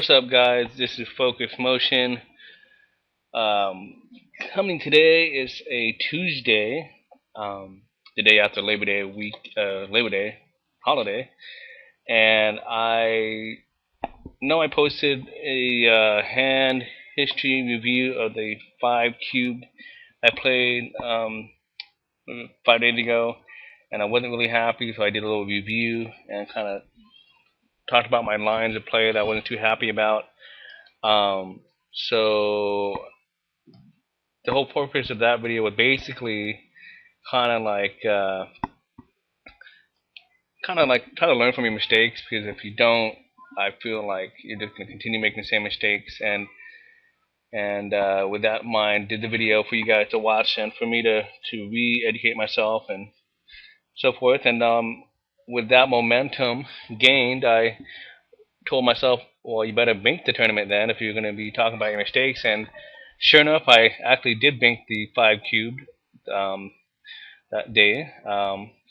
What's up, guys? This is Focused Motion. Um, Coming today is a Tuesday, the day after Labor Day Labor Day holiday, and I know I posted a hand history review of the 5Cubed I played 5 days ago, and I wasn't really happy, so I did a little review and kind of talked about my lines of play that I wasn't too happy about. So the whole purpose of that video was basically kind of like try to learn from your mistakes, because if you don't, I feel like you're just going to continue making the same mistakes. And with that in mind, did the video for you guys to watch and for me to re-educate myself and so forth. And with that momentum gained, I told myself, well, you better bink the tournament then if you're going to be talking about your mistakes. And sure enough, I actually did bink the 5Cubed that day.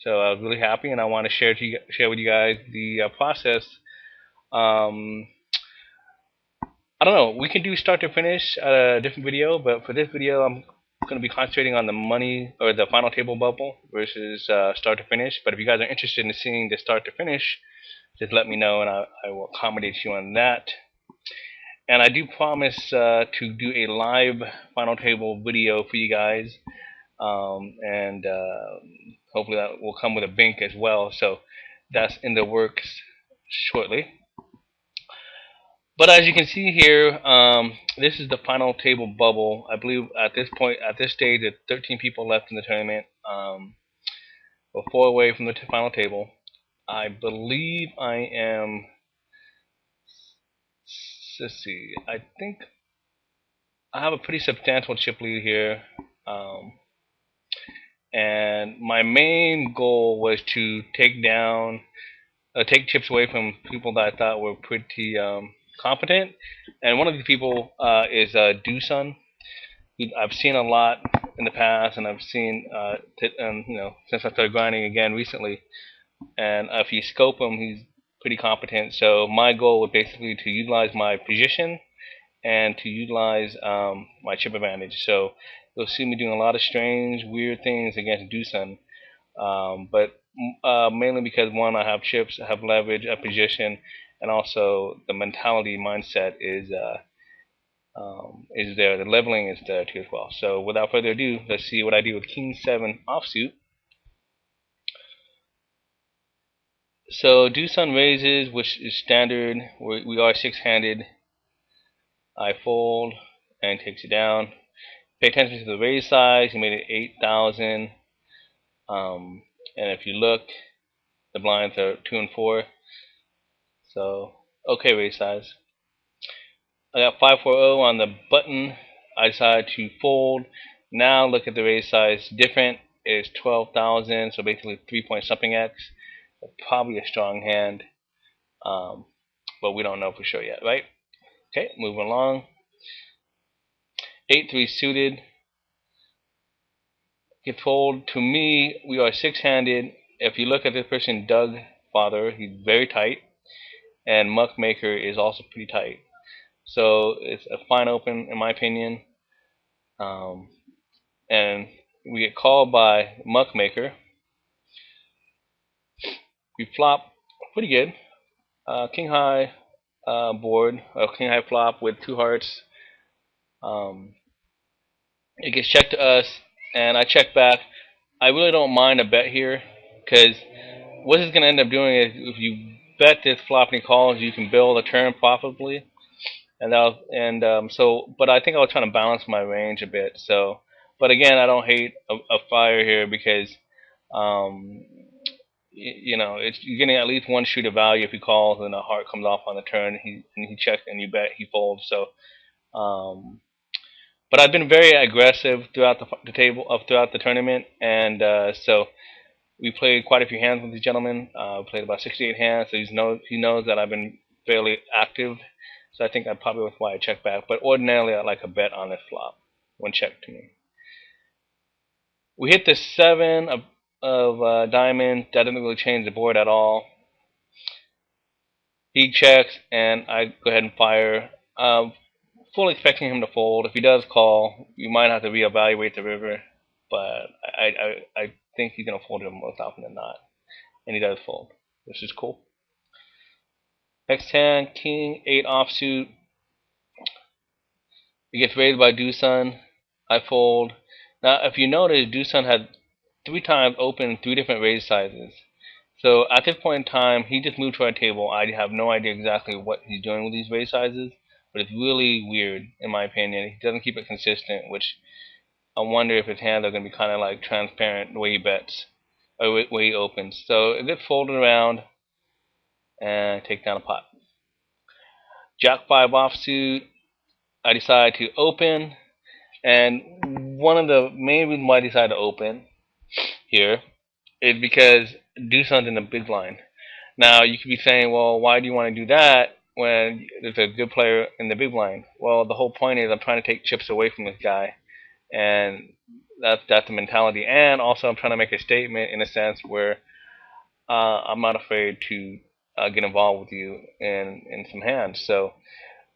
So I was really happy, and I want to share with you guys the process. I don't know. We can do start to finish at a different video, but for this video, I'm going to be concentrating on the money or the final table bubble versus start to finish. But if you guys are interested in seeing the start to finish, just let me know, and I will accommodate you on that. And I do promise to do a live final table video for you guys, and hopefully that will come with a bink as well. So that's in the works shortly. But as you can see here, this is the final table bubble. I believe at this point, at this stage, there's 13 people left in the tournament. We're 4 away from the final table. I believe I am. Let's see. I think I have a pretty substantial chip lead here, and my main goal was to take chips away from people that I thought were pretty competent. And one of these people is Doosun. I've seen a lot in the past, and I've seen since I started grinding again recently. And if you scope him, he's pretty competent. So my goal was basically to utilize my position and to utilize my chip advantage. So you'll see me doing a lot of strange, weird things against Doosun. But mainly because, one, I have chips, I have leverage, a position, and also the mentality mindset is there. The leveling is there too as well. So without further ado, let's see what I do with King 7 offsuit. So Doosun raises, which is standard. We are 6-handed. I fold and takes it down. Pay attention to the raise size. He made it 8,000. And if you look, the blinds are 2 and 4. So okay raise size. I got 540 on the button. I decided to fold. Now look at the raise size. Different is 12,000. So basically 3 point something x. Probably a strong hand, but we don't know for sure yet, right? Okay, moving along. 8-3 suited. Get fold. To me, we are 6-handed. If you look at this person, Doug Father, he's very tight, and Muckmaker is also pretty tight. So it's a fine open, in my opinion. And we get called by Muckmaker. We flop pretty good. King high board, king high flop with 2 hearts. It gets checked to us, and I check back. I really don't mind a bet here, because what it's going to end up doing is, if you bet this flop and he calls, you can build a turn profitably. But I think I was trying to balance my range a bit. So, but again, I don't hate a fire here, because you're getting at least 1 shooter value if he calls and a heart comes off on the turn. He checks and you bet he folds. So, but I've been very aggressive throughout throughout the tournament, and so we played quite a few hands with these gentlemen. Played about 68 hands, so he knows that I've been fairly active. So I think that's probably why I check back. But ordinarily, I like a bet on this flop when checked to me. We hit the 7 of diamond. That didn't really change the board at all. He checks, and I go ahead and fire. Fully expecting him to fold. If he does call, you might have to reevaluate the river, but I think he's gonna fold him most often than not, and he does fold, which is cool. Next hand, King 8 offsuit. It gets raised by Doosan. I fold. Now, if you notice, Doosan had 3 times opened 3 different raise sizes. So at this point in time, he just moved to our table. I have no idea exactly what he's doing with these raise sizes, but it's really weird in my opinion. He doesn't keep it consistent, which I wonder if his hands are going to be kind of like transparent the way he bets or the way he opens. So it gets folded around and take down a pot. Jack 5 offsuit. I decide to open, and one of the main reasons why I decided to open here is because Doosan's in the big blind. Now you could be saying, well, why do you want to do that when there's a good player in the big blind? Well, the whole point is I'm trying to take chips away from this guy, and that's the mentality. And also I'm trying to make a statement in a sense where I'm not afraid to get involved with you in some hands. So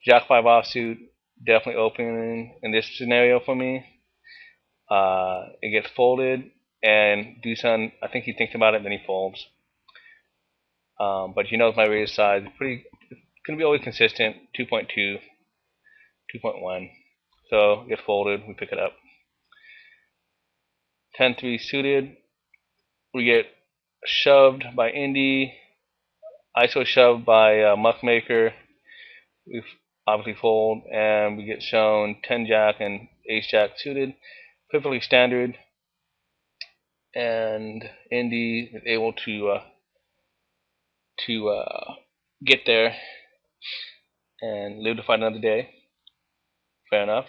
Jack 5 offsuit definitely opening in this scenario for me. It gets folded, and Doosan, I think he thinks about it, then he folds. But he knows my raise size. Pretty gonna be always consistent. 2.2, 2.1. So it gets folded. We pick it up. 10-3 suited. We get shoved by Indy. ISO shoved by Muckmaker. We obviously fold, and we get shown 10 Jack and Ace Jack suited. Perfectly standard. And Indy is able to get there and live to fight another day. Fair enough.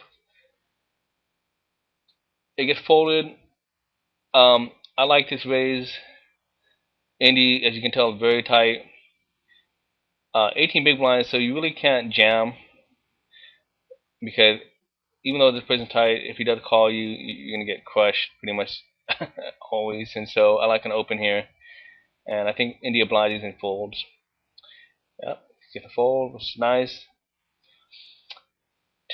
It gets folded. I like this raise. Indy, as you can tell, is very tight. 18 big blinds, so you really can't jam because even though this person's tight, if he does call you, you're gonna get crushed pretty much always. And so I like an open here, and I think Indy obliges and folds. Yep, get the fold, which is nice.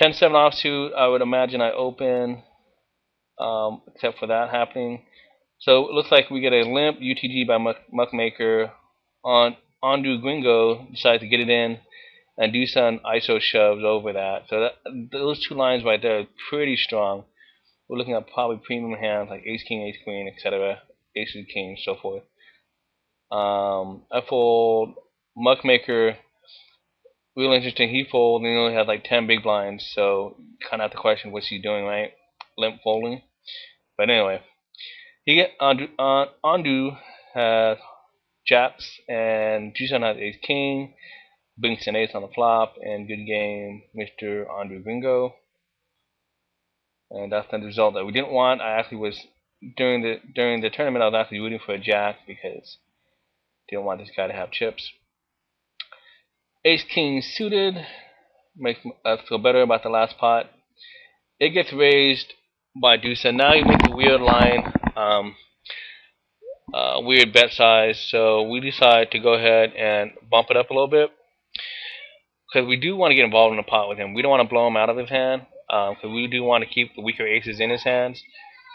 10-7 offsuit, I would imagine I open, except for that happening. So it looks like we get a limp UTG by Muckmaker. On Ondu Gringo decides to get it in, and Doosan ISO shoves over that. So those 2 lines right there are pretty strong. We're looking at probably premium hands like Ace King, Ace Queen, etc. Ace King, so forth. I fold Muckmaker. Real interesting. He folds, and he only had like 10 big blinds, so kind of have to question what's he doing, right? Limp folding. But anyway, he get Ondu has Jacks, and Doosan has Ace King. Binks and Ace on the flop, and good game, Mr. Andre Gringo. And that's the result that we didn't want. I actually was during the tournament. I was actually rooting for a Jack because I didn't want this guy to have chips. Ace King suited makes us feel better about the last pot. It gets raised by Doosan. Now he makes a weird line, weird bet size. So we decide to go ahead and bump it up a little bit because we do want to get involved in the pot with him. We don't want to blow him out of his hand because we do want to keep the weaker aces in his hands.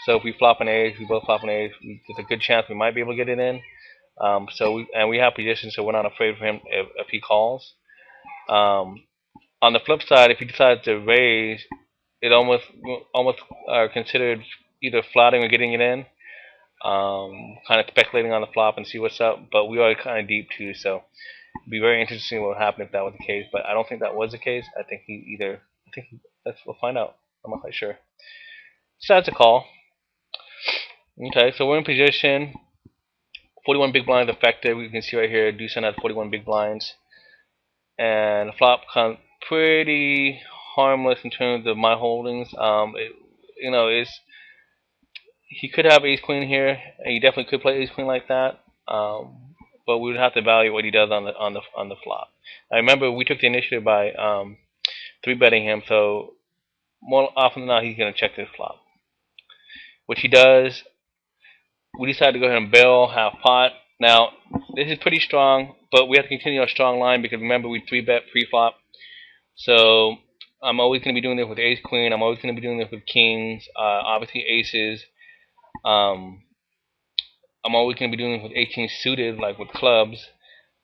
So if we flop an ace, we both flop an ace, there's a good chance we might be able to get it in. We have position, so we're not afraid of him if he calls. On the flip side, if he decides to raise, it almost are considered either flatting or getting it in. Kind of speculating on the flop and see what's up, but we are kind of deep too, so it'd be very interesting what would happen if that was the case. But I don't think that was the case. I think we'll find out. I'm not quite sure. Decides to call. Okay, so we're in position. 41 big blinds effective. You can see right here, Doosan has 41 big blinds, and the flop comes pretty harmless in terms of my holdings. He could have Ace Queen here, and he definitely could play Ace Queen like that. But we would have to evaluate what he does on the flop. I remember we took the initiative by 3-betting him, so more often than not he's going to check this flop, which he does. We decided to go ahead and bail half pot. Now, this is pretty strong, but we have to continue our strong line because remember we 3-bet pre-flop. So I'm always going to be doing this with ace queen. I'm always going to be doing this with kings, obviously aces. Um, I'm always going to be doing this with 18 suited, like with clubs.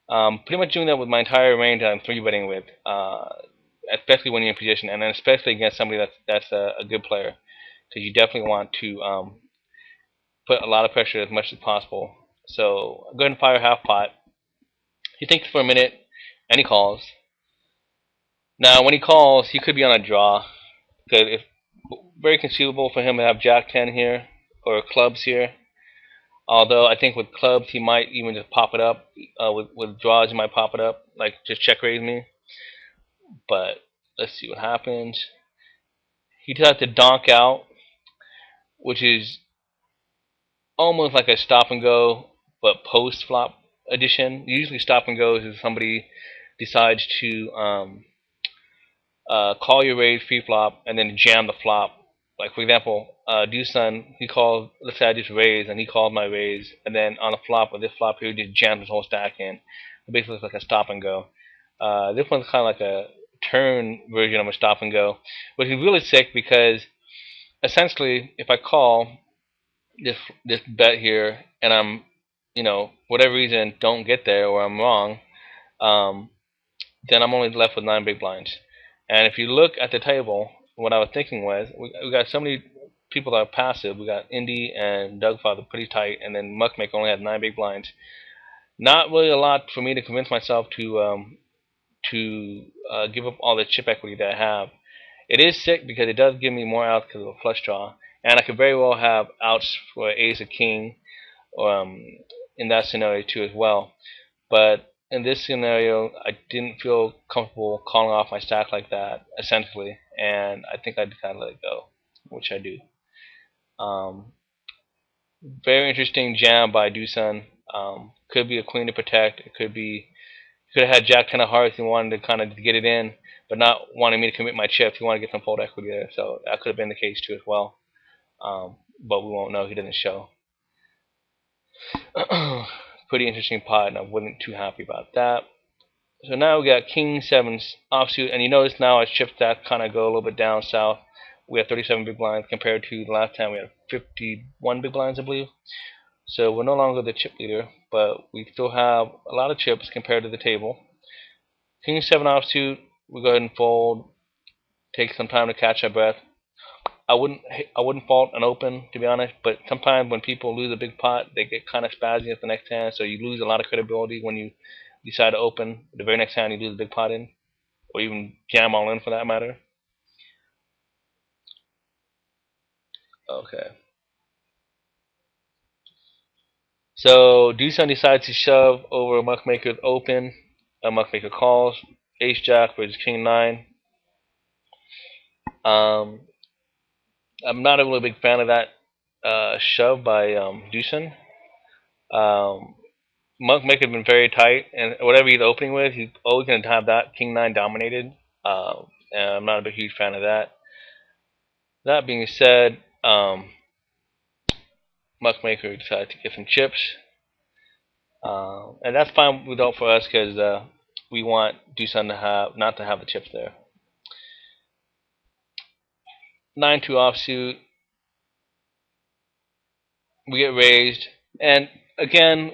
Pretty much doing that with my entire range that I'm 3-betting with, especially when you're in position, and then especially against somebody that's a good player, because you definitely want to put a lot of pressure as much as possible. So go ahead and fire half pot. He thinks for a minute, and he calls. Now, when he calls, he could be on a draw, because it's very conceivable for him to have Jack 10 here, or clubs here. Although I think with clubs, he might even just pop it up. With draws, he might pop it up, like just check raise me. But let's see what happens. He decides to donk out, which is almost like a stop and go, but post flop edition. Usually, stop and go is somebody decides to call your raise pre-flop and then jam the flop. Like for example, Doosan, he called. Let's say I just raised and he called my raise, and then on the flop with this flop here, he just jammed his whole stack in. It basically looks like a stop and go. This one's kind of like a turn version of a stop and go, which is really sick because essentially, if I call this bet here and I'm, whatever reason don't get there or I'm wrong, then I'm only left with 9 big blinds. And if you look at the table, what I was thinking was we got so many people that are passive. We got Indy and Dougfather pretty tight, and then Muckmaker only had 9 big blinds. Not really a lot for me to convince myself to give up all the chip equity that I have. It is sick because it does give me more outs because of a flush draw, and I could very well have outs for ace or king in that scenario too as well. But in this scenario, I didn't feel comfortable calling off my stack like that, essentially, and I think I kind of let it go, which I do. Very interesting jam by Doosan. Could be a queen to protect. It could be. Could have had Jack 10 of hearts and wanted to kind of get it in, but not wanting me to commit my chips. He wanted to get some fold equity there, so that could have been the case too as well. But we won't know. He doesn't show. Pretty interesting pot, and I wasn't too happy about that. So now we got King 7 offsuit, and you notice now our chip stats kind of go a little bit down south. We have 37 big blinds compared to the last time we had 51 big blinds, I believe. So we're no longer the chip leader, but we still have a lot of chips compared to the table. King 7 offsuit, we go ahead and fold. Take some time to catch our breath. I wouldn't fault an open, to be honest, but sometimes when people lose a big pot, they get kind of spazzy at the next hand, so you lose a lot of credibility when you decide to open. The very next hand you lose a big pot in, or even jam all in for that matter. Okay. So Doosan decides to shove over Muckmaker's open. Muckmaker calls. Ace Jack versus King 9. I'm not a really big fan of that shove by Doosan. Muckmaker has been very tight, and whatever he's opening with, he's always going to have that King 9 dominated. And I'm not a huge fan of that. That being said, Muckmaker decided to get some chips. And that's fine for us because we want Doosan not to have the chips there. 9-2 offsuit. We get raised, and again,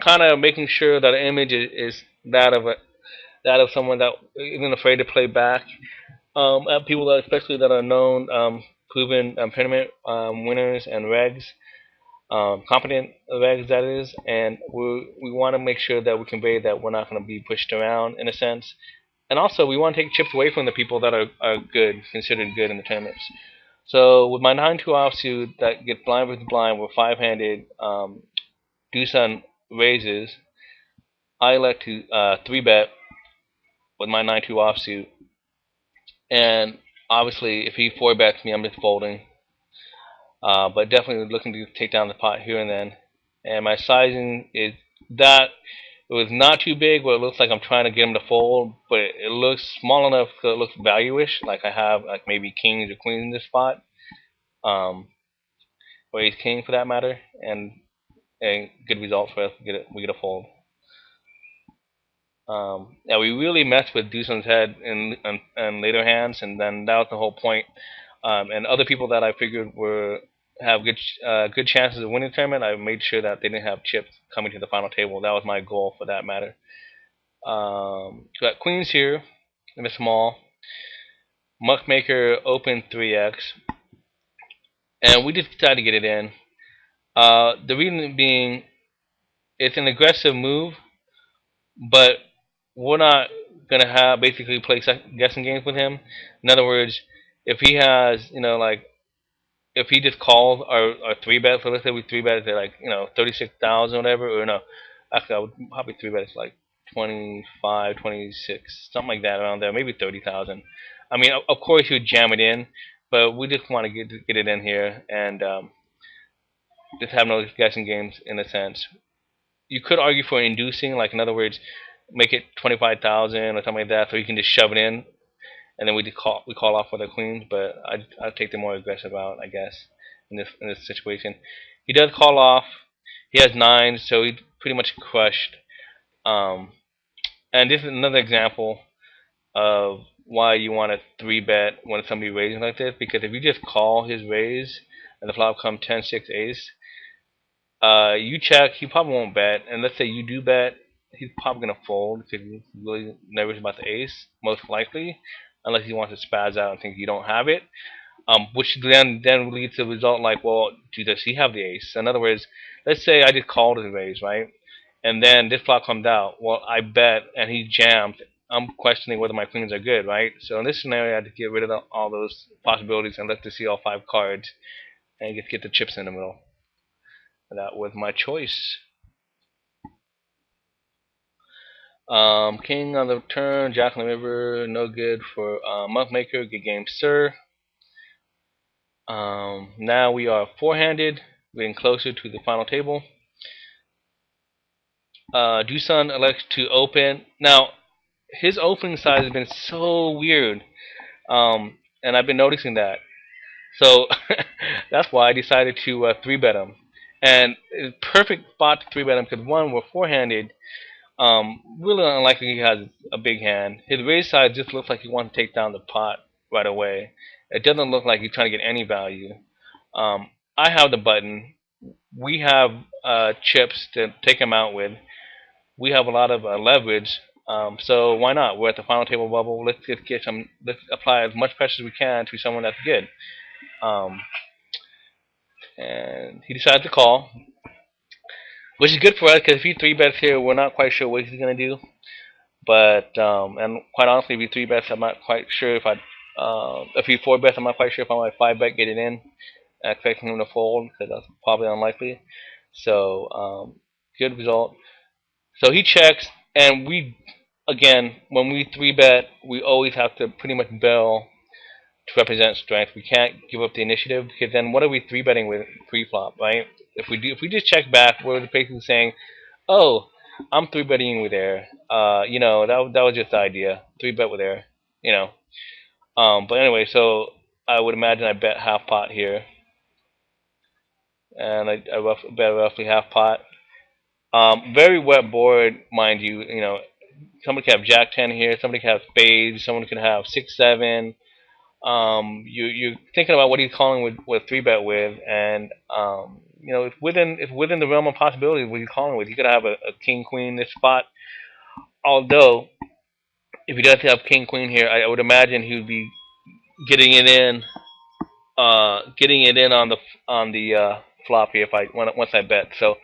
kind of making sure that the image is that of someone that isn't afraid to play back. People that especially that are known, proven tournament winners and regs. Competent regs, that is, and we want to make sure that we convey that we're not going to be pushed around in a sense, and also we want to take chips away from the people that are good, considered good in the tournaments. So with my 9-2 offsuit that gets blind versus blind, we're 5-handed. Doosan raises. I elect to 3-bet with my 9-2 offsuit, and obviously if he 4-bets me, I'm just folding. But definitely looking to take down the pot here and then. And my sizing is that it was not too big where it looks like I'm trying to get him to fold, but it looks small enough so it looks value-ish, like I have like maybe kings or queens in this spot, or ace king for that matter. And a good result for us. We get a fold. Yeah, we really messed with Duson's head in later hands, and then that was the whole point. And other people that I figured were have good chances of winning the tournament, I made sure that they didn't have chips coming to the final table. That was my goal for that matter. Got queens here in a small. Muckmaker open 3x, and we just decided to get it in. The reason being, it's an aggressive move, but we're not gonna have basically play guessing games with him. In other words, if he has, like if he just calls our three bet, so let's say we three bet at like 36,000 or whatever, or no, actually I would probably three bet like 25, 26, something like that around there, maybe 30,000. I mean, of course he would jam it in, but we just want to get it in here and just have no guessing games in a sense. You could argue for inducing, like in other words, make it 25,000 or something like that, so you can just shove it in, and then we call off with our queens. But I'd take the more aggressive out, I guess, in this situation. He does call off. He has nines, so he pretty much crushed. And this is another example of why you want to three bet when somebody raising like this, because if you just call his raise and the flop comes 10-6 ace, you check, he probably won't bet, and let's say you do bet, he's probably gonna fold because he's really nervous about the ace, most likely, unless he wants to spaz out and think you don't have it. Which then leads to the result like, well, does he have the ace? In other words, let's say I just called his raise, right? And then this flop comes out. Well, I bet, and he jammed. I'm questioning whether my queens are good, right? So in this scenario, I had to get rid of all those possibilities and let to see all 5 cards and get the chips in the middle. That was my choice. King on the turn, Jack on the river, no good for Muckmaker. Good game, sir. Now we are four-handed, getting closer to the final table. Dusan elects to open. Now, his opening size has been so weird, and I've been noticing that. So that's why I decided to three bet him. And it's a perfect spot to three bet him because one, we're four-handed. Really unlikely he has a big hand. His raise size just looks like he wants to take down the pot right away. It doesn't look like he's trying to get any value. I have the button. We have chips to take him out with. We have a lot of leverage. So why not? We're at the final table bubble. Let's just get some. Let's apply as much pressure as we can to someone that's good. And he decided to call, which is good for us because if he three bets here, we're not quite sure what he's gonna do. But and quite honestly, if he three bets, I'm not quite sure if if he four bets, I'm not quite sure if I might five bet get it in, expecting him to fold because that's probably unlikely. So good result. So he checks, and we again when we three bet, we always have to pretty much barrel to represent strength. We can't give up the initiative because then what are we three betting with pre-flop, right? If we just check back, we're basically saying, oh, I'm three betting with air. That was just the idea. Three bet with air. But anyway, so I would imagine I bet half pot here, and I bet roughly half pot. Very wet board, mind you. Somebody could have Jack 10 here. Somebody could have spades. Someone could have 6-7. You're thinking about what he's calling with three bet with, and it's within the realm of possibility what he's calling with. He could have a king queen this spot. Although, if he does have king queen here, I would imagine he would be getting it in on the flop here once I bet. So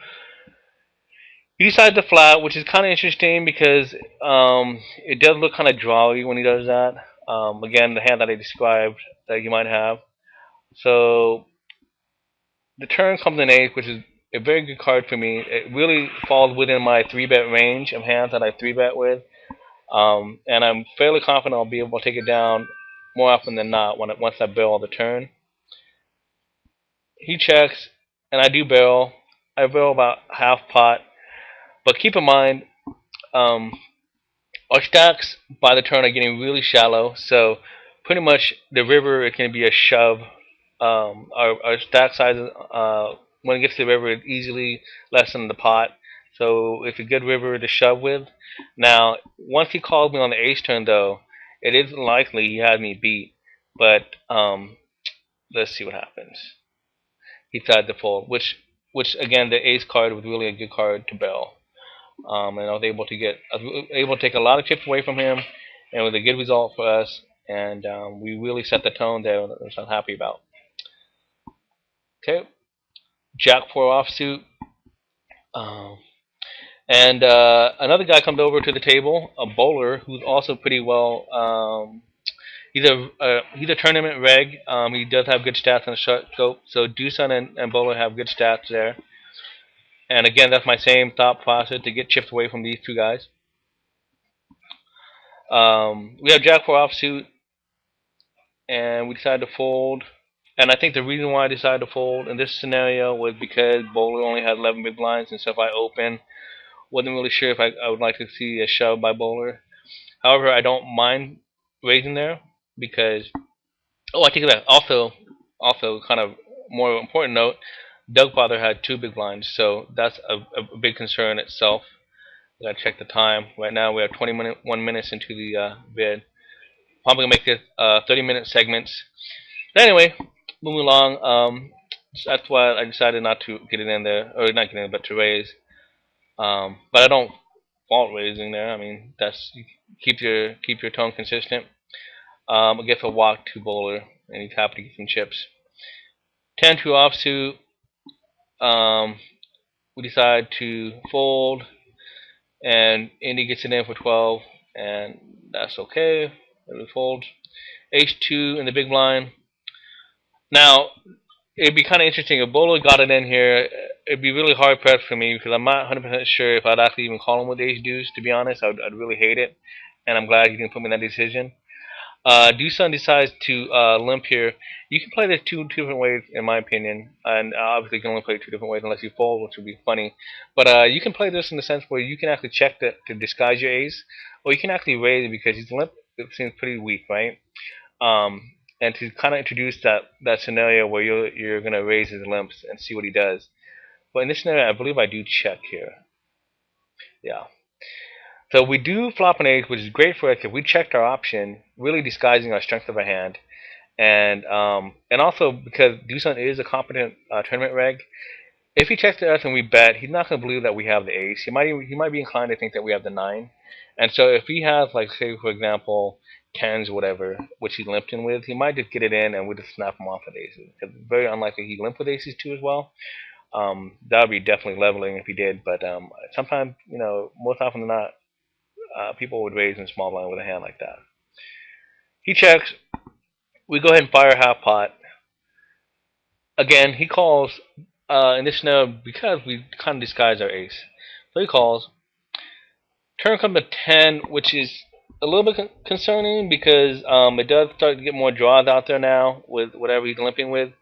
he decides to flat, which is kind of interesting because it does look kind of drawy when he does that. Again, the hand that I described that you might have. So the turn comes in ace, which is a very good card for me. It really falls within my three bet range of hands that I three bet with, and I'm fairly confident I'll be able to take it down more often than not once I barrel the turn. He checks, and I do barrel. I barrel about half pot, but keep in mind, our stacks by the turn are getting really shallow, so pretty much the river is going to be a shove. Our stack sizes when it gets to the river, it's easily less than the pot. So it's a good river to shove with. Now, once he called me on the ace turn, though, it isn't likely he had me beat. But let's see what happens. He decided to fold, which again, the ace card was really a good card to bail. And I was able to take a lot of chips away from him, and it was a good result for us. And we really set the tone there, which I'm happy about. Okay, Jack 4 offsuit. And another guy comes over to the table, a bowler who's also pretty well. He's a tournament reg. He does have good stats on the short scope. So Doosan and bowler have good stats there. And again, that's my same thought process to get chips away from these two guys. We have Jack 4 offsuit, and we decided to fold. And I think the reason why I decided to fold in this scenario was because bowler only had 11 big blinds, and so if I open, wasn't really sure if I would like to see a shove by bowler. However, I don't mind raising there because I take it back. Also, kind of more important note, Doug Father had 2 big blinds, so that's a big concern itself. I gotta check the time. Right now we have 21 minutes into the vid. Probably gonna make this 30-minute segments. But anyway, moving along. That's why I decided not to get it in there, or not get it in, but to raise. But I don't fault raising there. I mean, that's keep your tone consistent. I guess a walk to bowler, and he's happy to get some chips. 10-2 offsuit. We decide to fold, and Indy gets it in for 12, and that's okay. We fold. H2 in the big blind. Now, it'd be kind of interesting if bowler got it in here. It'd be really hard pressed for me because I'm not 100% sure if I'd actually even call him with ace deuce. To be honest, I'd really hate it, and I'm glad you didn't put me in that decision. Doosan decides to limp here. You can play this two different ways, in my opinion, and obviously you can only play it 2 different ways unless you fold, which would be funny. But you can play this in the sense where you can actually check to disguise your ace, or you can actually raise it because he's limp. It seems pretty weak, right? And to kind of introduce that scenario where you're going to raise his limps and see what he does. But in this scenario, I believe I do check here. Yeah. So we do flop an ace, which is great for us if we checked our option, really disguising our strength of our hand. And also because Doosan is a competent tournament reg, if he checks to us and we bet, he's not going to believe that we have the ace. He might be inclined to think that we have the 9. And so if he has, like, say, for example, 10s or whatever, which he limped in with, he might just get it in and we'll just snap him off with aces. It's very unlikely he limped with aces too as well. That would be definitely leveling if he did. But sometimes, most often than not, people would raise in small blind with a hand like that. He checks. We go ahead and fire half pot. Again, he calls in this scenario because we kind of disguise our ace. So he calls. Turn comes to 10, which is a little bit concerning because it does start to get more draws out there now with whatever he's limping with.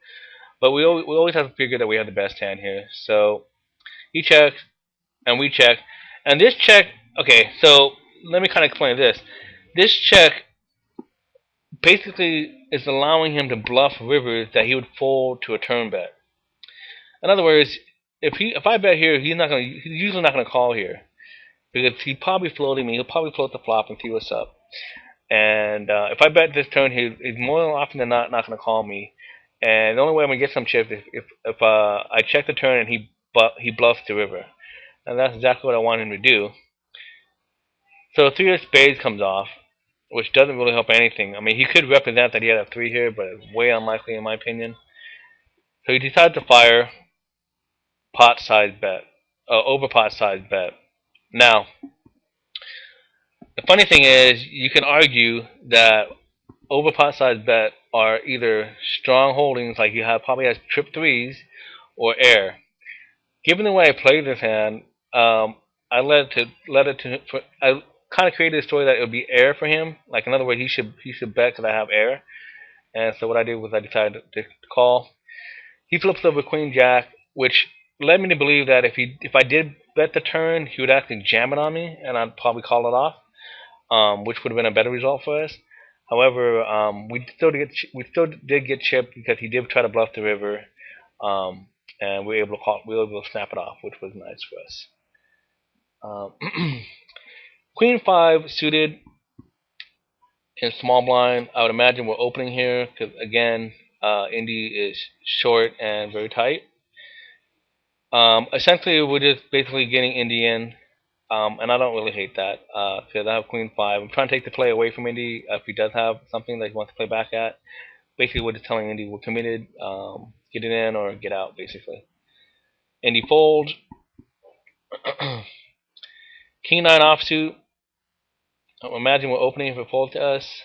But we always have to figure that we have the best hand here. So he checks, and we check. And this check, okay, so let me kind of explain this. This check basically is allowing him to bluff rivers that he would fold to a turn bet. In other words, if I bet here, he's usually not gonna call here because he's probably floating me. He'll probably float the flop and see what's up. And if I bet this turn, he's more often than not gonna call me. And the only way I'm gonna get some chips if I check the turn and he bluffs the river, and that's exactly what I want him to do. So 3 of spades comes off, which doesn't really help anything. I mean, he could represent that he had a 3 here, but it's way unlikely in my opinion. So he decides to fire pot size bet, over pot size bet. Now, the funny thing is, you can argue that over pot size bet are either strong holdings, like you probably has trip 3s, or air. Given the way I played this hand, I kind of created a story that it would be air for him. Like, in other words, he should bet because I have air. And so what I did was I decided to call. He flips over Queen Jack, which led me to believe that if I did bet the turn, he would actually jam it on me, and I'd probably call it off, which would have been a better result for us. However, we still did get chipped because he did try to bluff the river. and we were able to snap it off, which was nice for us. Queen 5 suited in small blind. I would imagine we're opening here because again, Indy is short and very tight. Essentially, we're just basically getting Indy in, and I don't really hate that because I have Queen 5. I'm trying to take the play away from Indy if he does have something that he wants to play back at. Basically, we're just telling Indy we're committed, get it in or get out, basically. Indy folds. King 9 offsuit. Imagine we're opening if it folds to us.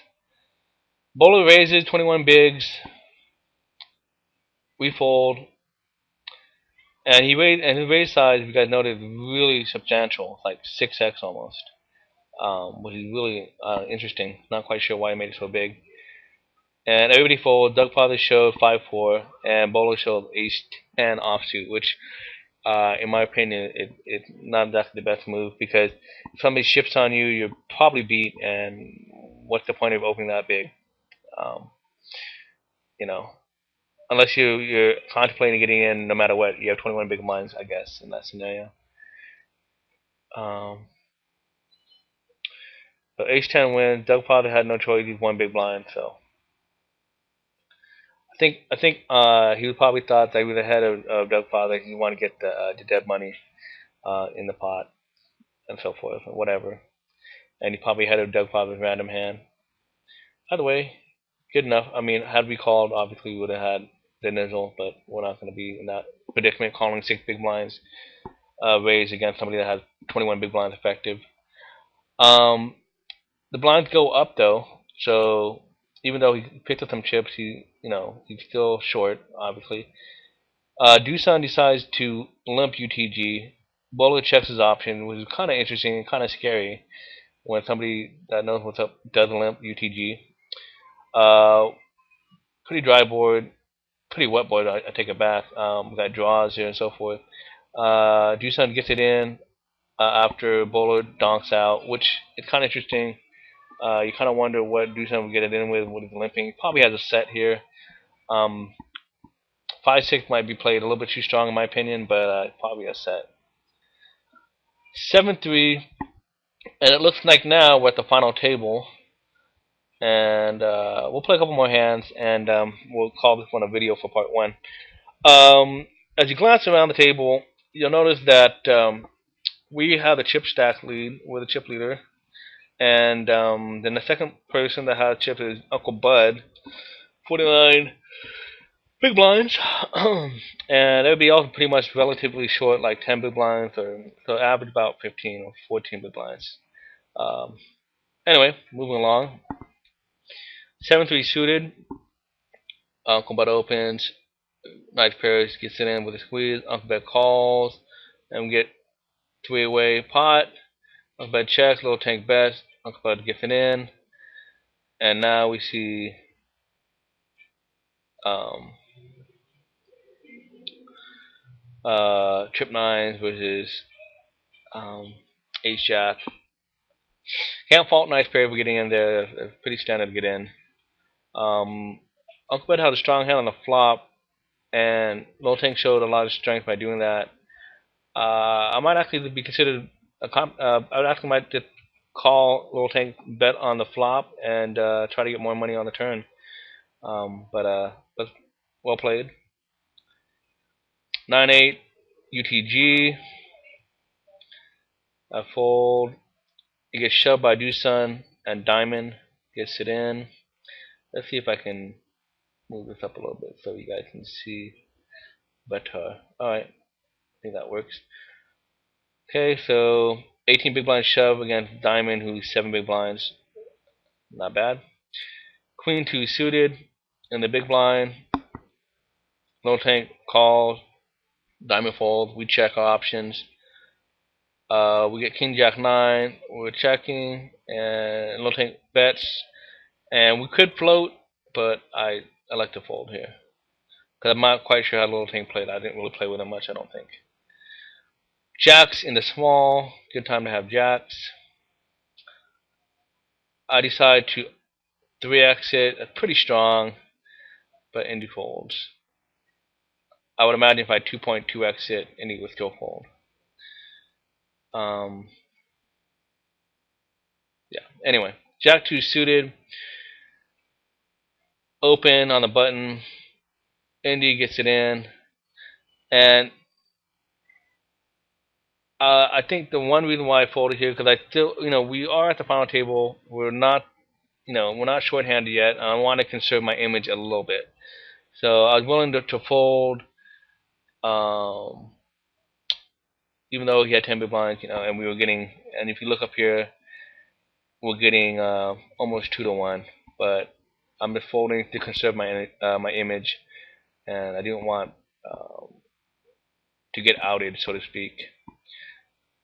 Bowler raises 21 bigs. We fold. And his raise size, if you guys noticed, really substantial, like 6x almost, which is really interesting. Not quite sure why he made it so big. And everybody folds. Doug Father showed 5-4, and Bowler showed Ace 10 offsuit, which, in my opinion, it's not exactly the best move because if somebody ships on you, you're probably beat, and what's the point of opening that big? You know. Unless you're contemplating getting in no matter what. You have 21 big blinds, I guess, in that scenario. So H10 wins. Doug Father had no choice. He's one big blind, so I think he probably thought that he was ahead of Doug Father. He wanted to get the dead money in the pot and so forth, or whatever. And he probably ahead of Doug Father's random hand. Either way, good enough. I mean, had we called, obviously we would have had the nizzle, but we're not going to be in that predicament calling 6 big blinds raised against somebody that has 21 big blinds effective. The blinds go up though, so even though he picked up some chips, he's still short, obviously. Doosan decides to limp UTG. Bowler checks his option, which is kind of interesting and kind of scary when somebody that knows what's up does limp UTG. Pretty dry board, pretty wet board. I take it back. We got draws here and so forth. Doosan gets it in after Bowler donks out, which is kind of interesting. You kind of wonder what Doosan would get it in with his limping. He probably has a set here. 5-6 might be played a little bit too strong in my opinion, but probably a set. 7-3, and it looks like now we're at the final table. And we'll play a couple more hands, and we'll call this one a video for part 1. As you glance around the table, you'll notice that we have the chip stack lead. We're the chip leader. And then the second person that has chips is Uncle Bud, 49 big blinds. And everybody else pretty much relatively short, like 10 big blinds, or so average about 15 or 14 big blinds. Anyway, moving along. 7-3 suited. Uncle Bud opens. Nice pairs gets it in with a squeeze. Uncle Bud calls. And we get 3-away pot. Uncle Bud checks. Little tank bets. Uncle Bud gets it in. And now we see trip 9s versus ace jack. Can't fault nice pair for getting in there. It's pretty standard to get in. Uncle Bud had a strong hand on the flop, and Little Tank showed a lot of strength by doing that. I might actually be considered I would actually might just call Little Tank bet on the flop and try to get more money on the turn. But that's well played. 9-8 UTG. I fold. It gets shoved by Doosan, and Diamond gets it in. Let's see if I can move this up a little bit so you guys can see better. Alright, I think that works. Okay, so 18 big blinds shove against Diamond, who's 7 big blinds. Not bad. Queen 2 suited in the big blind. Little Tank calls. Diamond folds. We check our options. We get King Jack 9. We're checking, and Little Tank bets. And we could float, but I like to fold here because I'm not quite sure how Little Tank played. I didn't really play with him much, I don't think. Jacks in the small. Good time to have jacks. I decide to 3x it. Pretty strong, but Indy folds. I would imagine if I 2.2x it, and it would still fold. Yeah. Anyway, Jack 2 suited, open on the button. Indy gets it in, and I think the one reason why I folded here, because I still, we are at the final table. We're not, we're not shorthanded yet. And I want to conserve my image a little bit, so I was willing to fold, even though he had 10 big blinds, and we were getting, and if you look up here, we're getting almost 2-1. But I'm just folding to conserve my my image, and I didn't want to get outed, so to speak.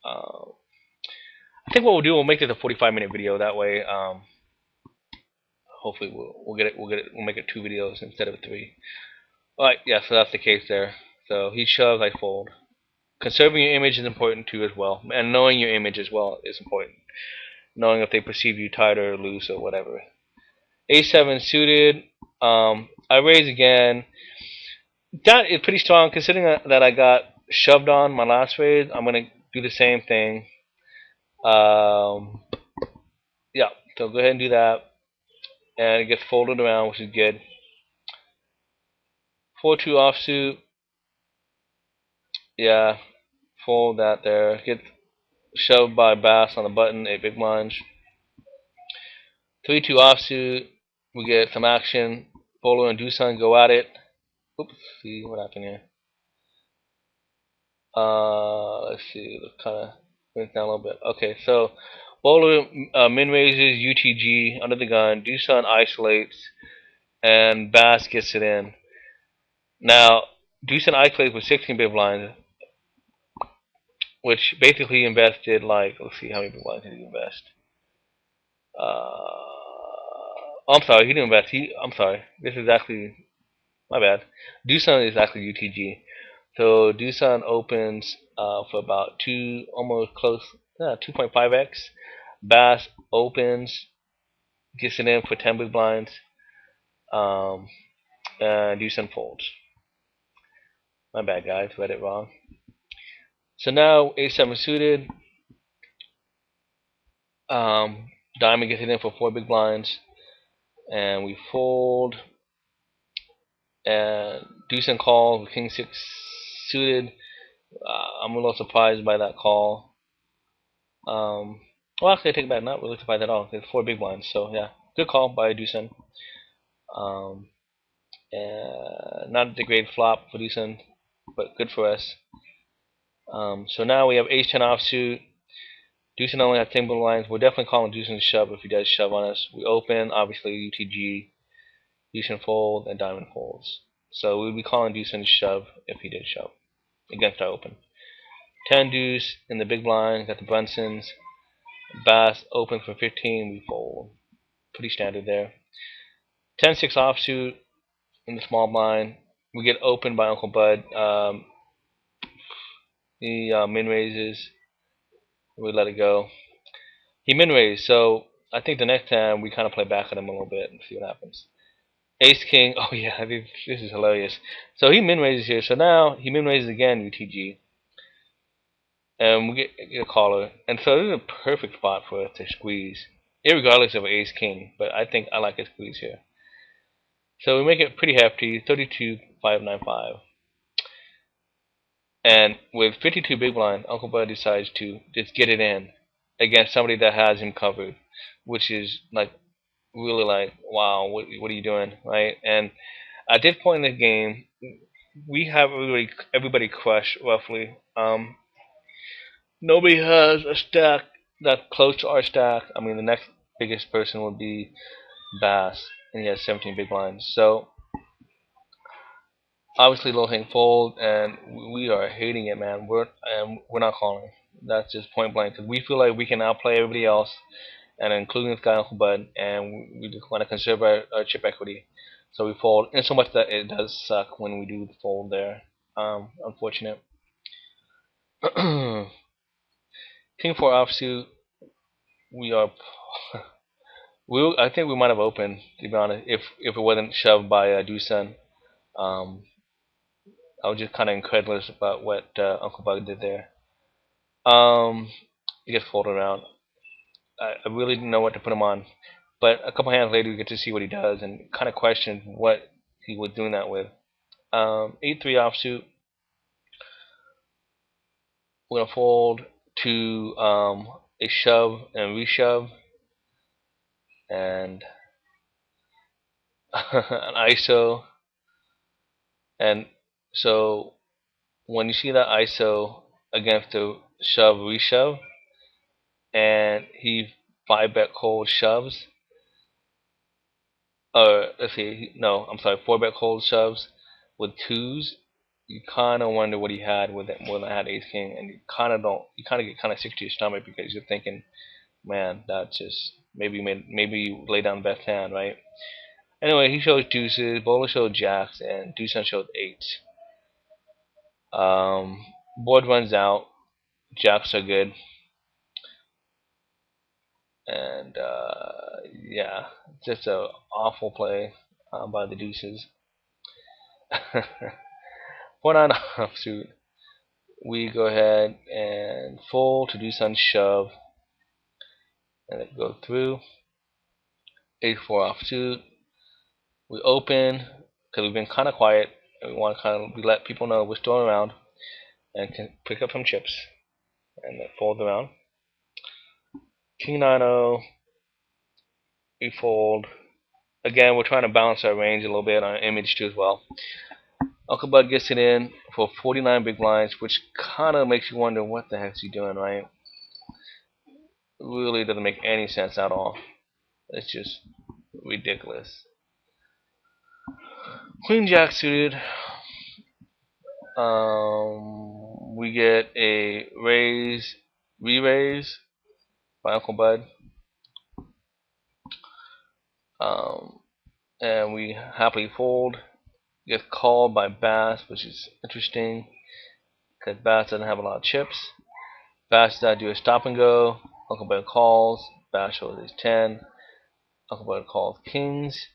I think what we'll do, we'll make this a 45-minute video. That way, hopefully we'll get it. We'll make it 2 videos instead of 3. All right, yeah. So that's the case there. So he shoves, I fold. Conserving your image is important too, as well, and knowing your image as well is important. Knowing if they perceive you tight or loose or whatever. A7 suited. I raise again. That is pretty strong, considering that I got shoved on my last raise. I'm gonna do the same thing. Yeah, so go ahead and do that, and it gets folded around, which is good. 4-2 offsuit. Yeah, fold that there. Get shoved by Bass on the button, 8 big blinds. 3-2 offsuit. We get some action. Bolo and Doosan go at it. Oops, see what happened here. Let's see. Let's kind of bring it down a little bit. Okay, so Bolo min raises UTG under the gun. Doosan isolates, and Bass gets it in. Now, Doosan isolates with 16 big blinds, which basically invested like, let's see, how many big blinds did he invest? I'm sorry, he didn't invest. I'm sorry. This is actually, my bad. Doosan is actually UTG. So Doosan opens for about 2.5x. Bass opens, gets it in for 10 big blinds, and Doosan folds. My bad, guys, read it wrong. So now A7 suited. Diamond gets it in for 4 big blinds, and we fold. And Doosan call, King 6 suited. I'm a little surprised by that call. Well, actually, I take it back. Not really surprised at all. It's 4 big blinds, so yeah, good call by Doosan. And not the great flop for Doosan, but good for us. So now we have Ace 10 offsuit. Doosan only has 10 big blinds. We're definitely calling Doosan shove if he does shove on us. We open, obviously UTG. Doosan fold, and Diamond folds. So we would be calling Doosan shove if he did shove against our open. 10 deuce in the big blind, got the Brunsons. Bass open for 15, we fold. Pretty standard there. 10-6 offsuit in the small blind. We get opened by Uncle Bud. He min raises. We let it go. He min raised, so I think the next time we kind of play back at him a little bit and see what happens. Ace King. Oh yeah, this is hilarious. So he min raises here. So now he min raises again UTG, and we get a caller. And so this is a perfect spot for us to squeeze, irregardless of Ace King. But I think I like a squeeze here. So we make it pretty hefty, 32-595. And with 52 big blind, Uncle Bud decides to just get it in against somebody that has him covered, which is like really like, wow, what are you doing, right? And at this point in the game, we have everybody crushed roughly. Nobody has a stack that's close to our stack. I mean, the next biggest person would be Bass, and he has 17 big blinds. So obviously low hang fold, and we are hating it, man. We're not calling. That's just point blank, because we feel like we can outplay everybody else, and including this guy Uncle Bud, and we just want to conserve our chip equity. So we fold, and so much that it does suck when we do the fold there. Unfortunate. King 4 offsuit. We are. I think we might have opened, to be honest, if it wasn't shoved by Doosan. I was just kind of incredulous about what Uncle Bug did there. He gets folded around. I really didn't know what to put him on, but a couple hands later we get to see what he does and kind of question what he was doing that with. 8-3 offsuit. We're gonna fold to a shove and reshove and an ISO. And so when you see that ISO against the shove reshove, and he 5-bet cold shoves, or let's see, no, I'm sorry, 4-bet cold shoves with twos, you kind of wonder what he had with it when I had ace king, and you kind of get kind of sick to your stomach because you're thinking, man, that's just maybe you lay down the best hand, right? Anyway, he shows deuces, bowler showed jacks, and deuce showed eights. Board runs out, jacks are good, and yeah, just a awful play by the deuces. 4-9 offsuit. We go ahead and fold to do some shove, and it go through. 8-4 offsuit. We open because we've been kind of quiet, and we want to we let people know we're still around and can pick up some chips, and then fold around. King 9-0. We fold. Again, we're trying to balance our range a little bit on image too as well. Uncle Bud gets it in for 49 big blinds, which kind of makes you wonder what the heck's he doing, right? Really doesn't make any sense at all. It's just ridiculous. Queen Jack suited. We get a raise, re-raise by Uncle Bud. And we happily fold. Gets called by Bass, which is interesting because Bass doesn't have a lot of chips. Bass does not do a stop and go. Uncle Bud calls. Bass shows his 10. Uncle Bud calls kings.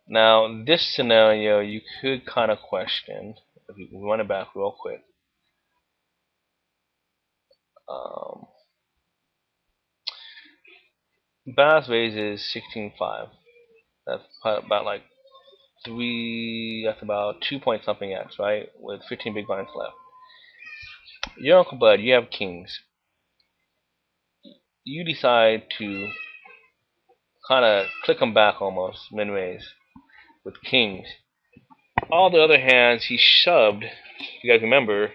Now, this scenario you could kind of question. If we run it back real quick. Bass raises 16-5. That's about like that's about 2 point something x, right? With 15 big blinds left. Your Uncle Bud, you have kings. You decide to kind of click them back almost, min raise, with kings. All the other hands he shoved, if you guys remember,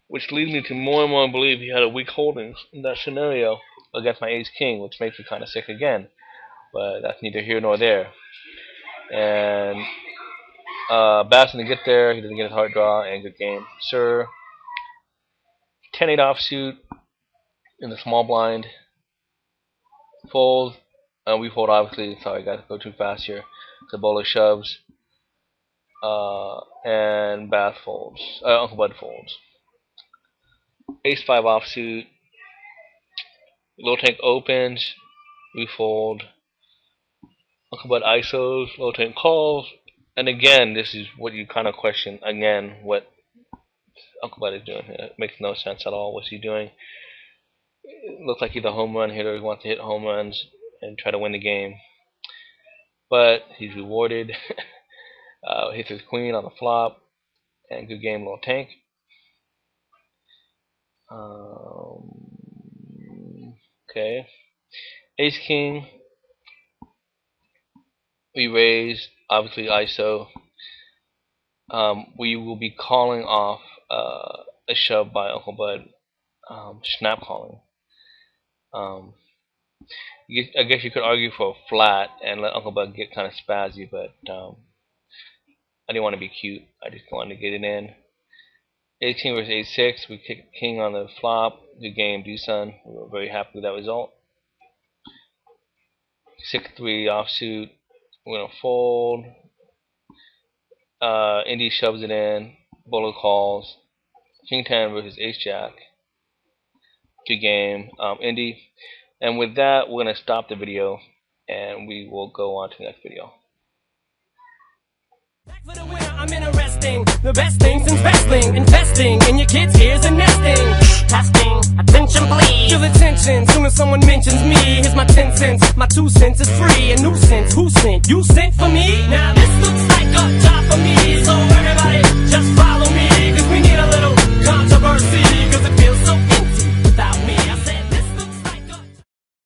which leads me to more and more believe he had a weak holdings in that scenario against my ace king, which makes me kind of sick again. But that's neither here nor there. And Bass didn't get there. He doesn't get his heart draw, and good game, sir. 10-8 offsuit in the small blind. Fold. We fold, obviously. Sorry, guys, go too fast here. The bowler shoves. And Bass folds. Uncle Bud folds. Ace-5 offsuit. Low tank opens. We fold. Uncle Bud ISOs. Low tank calls. And again, this is what you kind of question. Again, what Uncle Bud is doing here. It makes no sense at all. What's he doing? It looks like he's a home run hitter. He wants to hit home runs and try to win the game. But he's rewarded. Hits his queen on the flop. And good game, little tank. Okay. Ace King. We raise. Obviously ISO. We will be calling off a shove by Uncle Bud. Snap calling. I guess you could argue for a flat and let Uncle Bud get kind of spazzy, but I didn't want to be cute. I just wanted to get it in. 18 versus 8-6. We kicked king on the flop. Good game, Doosan. We were very happy with that result. 6-3 offsuit. We're gonna fold. Indy shoves it in. Bowler calls. King 10 versus Ace Jack. Good game, Indy. And with that, we're gonna stop the video, and we will go on to the next video. I'm interesting. The best things in wrestling. Investing in your kids' ears and nesting. Testing. Attention please. Feel the tension. Soon as someone mentions me. Here's my 10 cents. My 2 cents is free. A nuisance. Who sent? You sent for me? Now this looks like